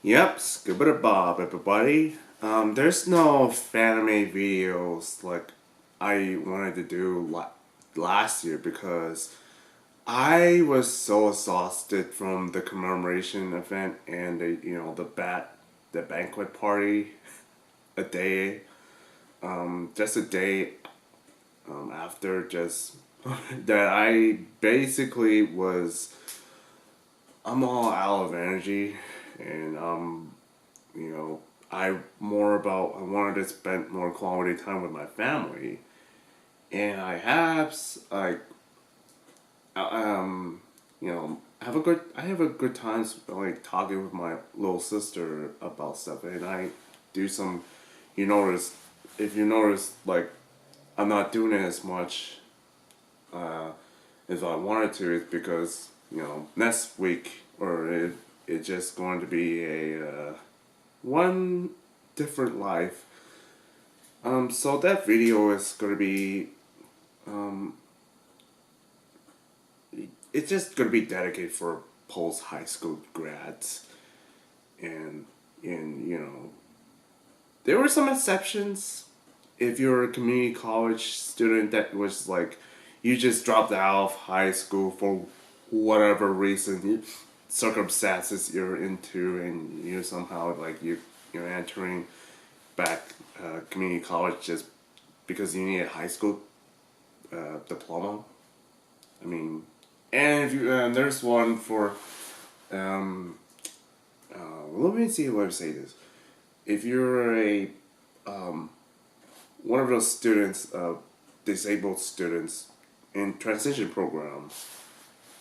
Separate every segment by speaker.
Speaker 1: Yep, scuba bob, everybody. There's no anime videos like I wanted to do last year because I was so exhausted from the commemoration event and the banquet party a day, just a day after just that I basically was I'm all out of energy and I wanted to spend more quality time with my family, and I have I have a good time like talking with my little sister about stuff, and I do some you notice if you notice like I'm not doing it as much as I wanted to. It's because next week it's just going to be a one different life. So that video is gonna be um, it's just gonna be dedicated for post high school grads, and there were some exceptions. If you're a community college student that was like you just dropped out of high school for whatever reason, circumstances you're into, and you somehow like you're entering back community college just because you need a high school diploma. I mean, and if you there's one for um, let me see how I say this. If you're a one of those students, disabled students in transition programs,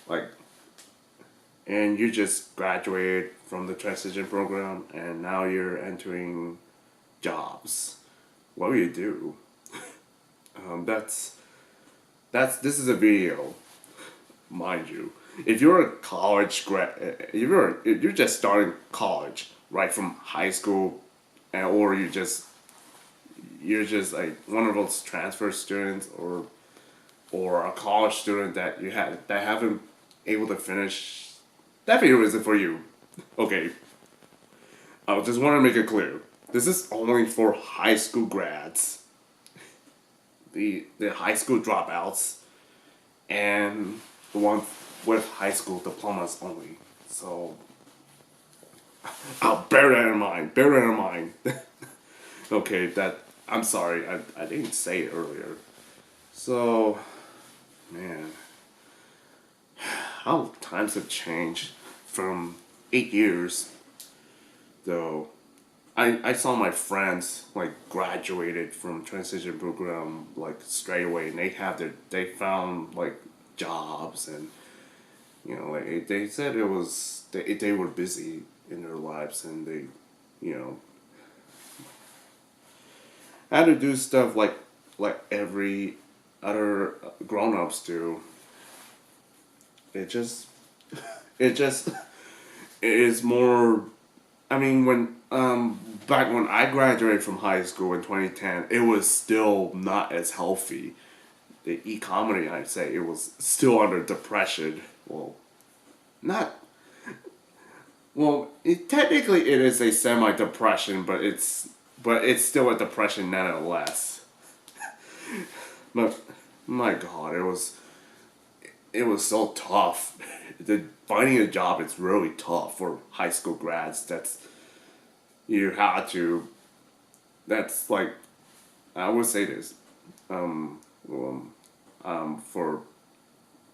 Speaker 1: like, and you just graduated from the transition program and now you're entering jobs. What do you do? That's this is a video, mind you. If you're a college if you're just starting college right from high school, or you're just like one of those transfer students, or a college student that haven't able to finish, that video isn't for you. Okay, I just want to make it clear. This is only for high school grads, the high school dropouts, and the ones with high school diplomas only. So I'll bear that in mind. Bear that in mind. Okay, that I'm sorry. I didn't say it earlier. So, man, how times have changed from 8 years, though. I saw my friends like graduated from transition program like straight away, and they found like jobs, and like they said it was they were busy in their lives, and they you know had to do stuff like every other grown ups do. It just it just it is more. I mean, when back when I graduated from high school in 2010, it was still not as healthy. The economy, I'd say, it was still under depression. Well, not technically it is a semi depression, but it's still a depression nonetheless. But my God, it was so tough. Finding a job is really tough for high school grads. You had to. That's like, I would say this. Well, for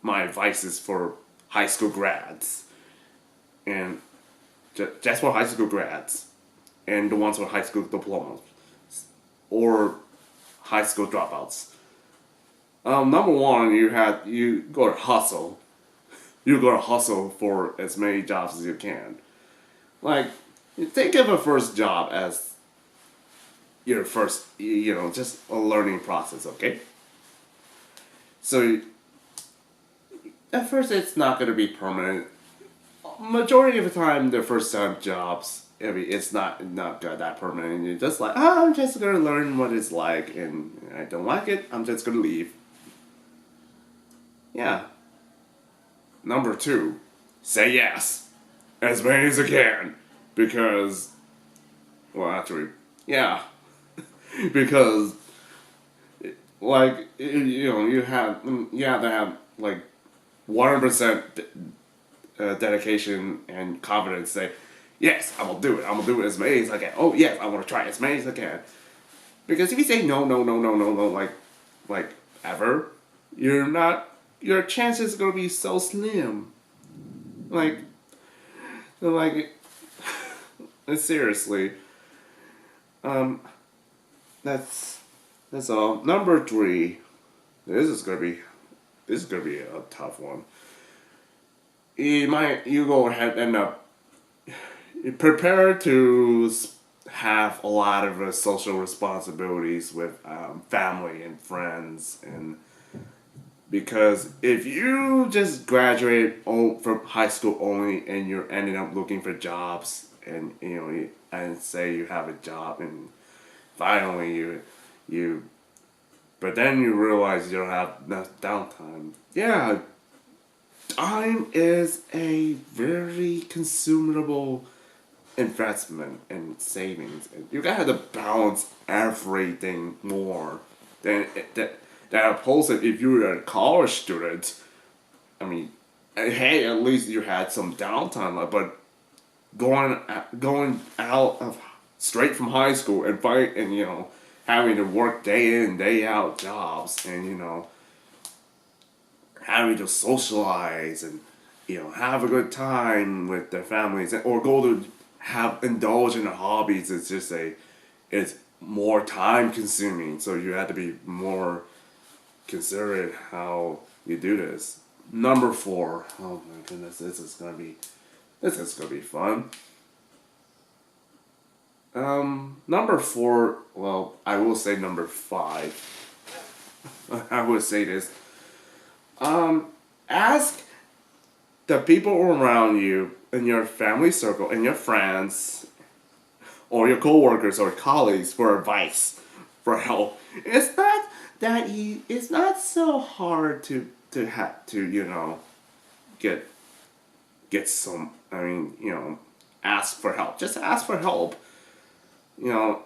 Speaker 1: my advice is for high school grads, and just for high school grads, and the ones with high school diplomas, or high school dropouts. Number one, you go to hustle. You go to hustle for as many jobs as you can. Like, think of a first job as your first, just a learning process. Okay. So at first, it's not gonna be permanent. Majority of the time, the first time jobs, I mean, it's not that permanent. You're just like, I'm just gonna learn what it's like, and I don't like it. I'm just gonna leave. Yeah. Number two, say yes as many as you can, because, well, actually, yeah, because like you have to have like 100% dedication and confidence. Say, yes, I'm gonna do it. I'm gonna do it as many as I can. Oh yes, I want to try as many as I can. Because if you say no, no, no, no, no, no, like ever, you're not. Your chances are gonna be so slim. Like, like, seriously. Um, that's that's all. Number three. This is gonna be a tough one. You go ahead and prepare to have a lot of social responsibilities with family and friends, and because if you just graduate from high school only and you're ending up looking for jobs, and and say you have a job and finally you but then you realize you don't have enough downtime. Yeah, time is a very consumable investment and savings. And you gotta have to balance everything more than opposed to if you were a college student. I mean, hey, at least you had some downtime, but going out of straight from high school and fight and having to work day in day out jobs, and having to socialize and have a good time with their families, or go to have indulge in the hobbies. It's just it's more time consuming, so you have to be more considerate how you do this. Number four. Oh my goodness, this is gonna be fun. Number four. Well, I will say number five. I will say this. Ask the people around you in your family circle, and your friends, or your coworkers or colleagues for advice, for help. It's not it's not so hard to have to get some. I mean, ask for help. Just ask for help. You know,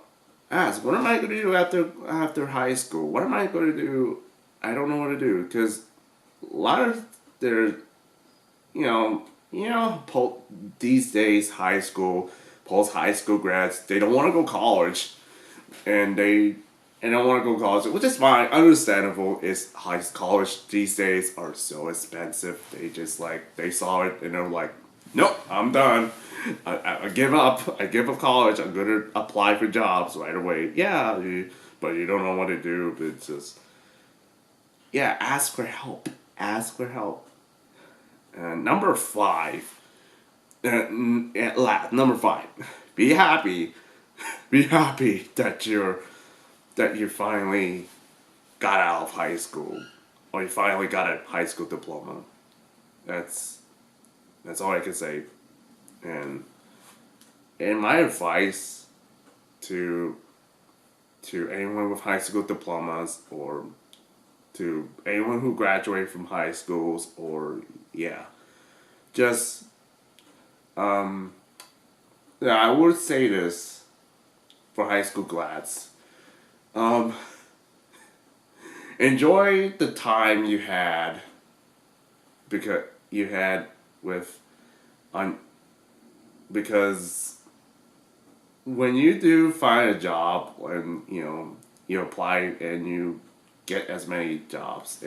Speaker 1: ask, what am I going to do after high school? What am I going to do? I don't know what to do, because a lot of there, these days post high school grads, they don't want to go college, and they don't want to go college, which is fine, understandable. Is college these days are so expensive. They just they saw it and they're like, nope, I'm done. I give up. I give up college. I'm gonna apply for jobs right away. Yeah, but you don't know what to do. But it's just, yeah, ask for help. Ask for help. Number five. Number five. Be happy. Be happy that you finally got out of high school, or you finally got a high school diploma. That's all I can say. And my advice to anyone with high school diplomas, or to anyone who graduated from high schools, or just I would say this for high school grads. Enjoy the time you had, because you had with on because when you do find a job, and you apply and you get as many jobs,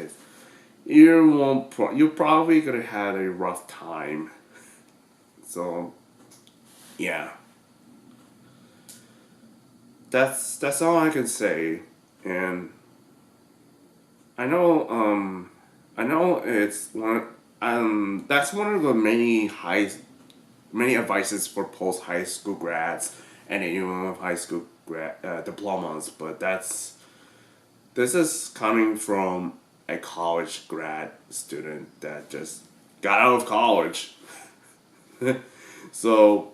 Speaker 1: you're probably gonna have a rough time. So yeah, that's all I can say. And I know it's one that's one of the many advices for post high school grads and anyone with high school diplomas, but this is coming from a college grad student that just got out of college. So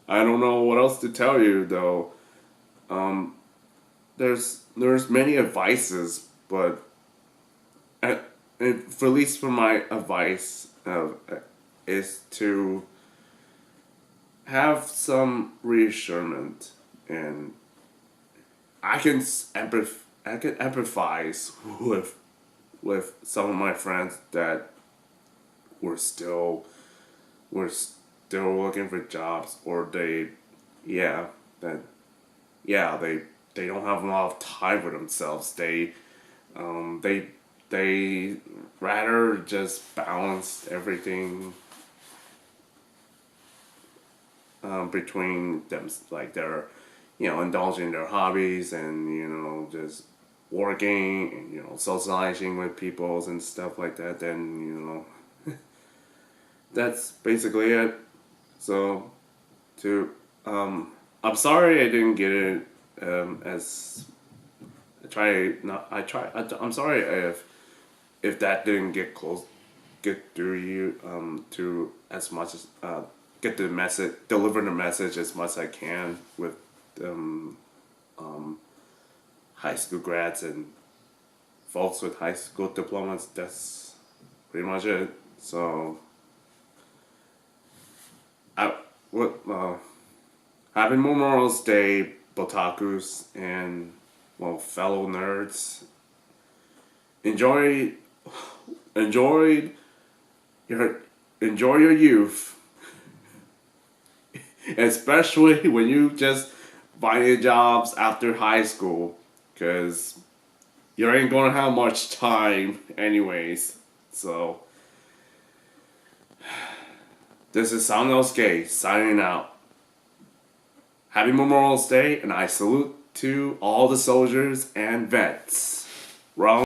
Speaker 1: I don't know what else to tell you, though. There's many advices, but for at least for my advice is to have some reassurance, and I can I can empathize with some of my friends that were still were still looking for jobs, or yeah, that yeah, they don't have a lot of time for themselves. Um they they rather just balance everything between them, like they're, indulging their hobbies, and just working, and socializing with peoples and stuff like that. Then that's basically it. So to I'm sorry I didn't get it as I try not I try I'm sorry if that didn't get through you to as much as get the message deliver the message as much as I can with um, high school grads and folks with high school diplomas. That's pretty much it. So I what happy Memorial Day, Botakus, and well, fellow nerds. Enjoy enjoy your enjoy your youth, especially when you just finding jobs after high school, because you ain't gonna have much time anyways. So this is Sanosuke signing out. Happy Memorial Day, and I salute to all the soldiers and vets. Wrong.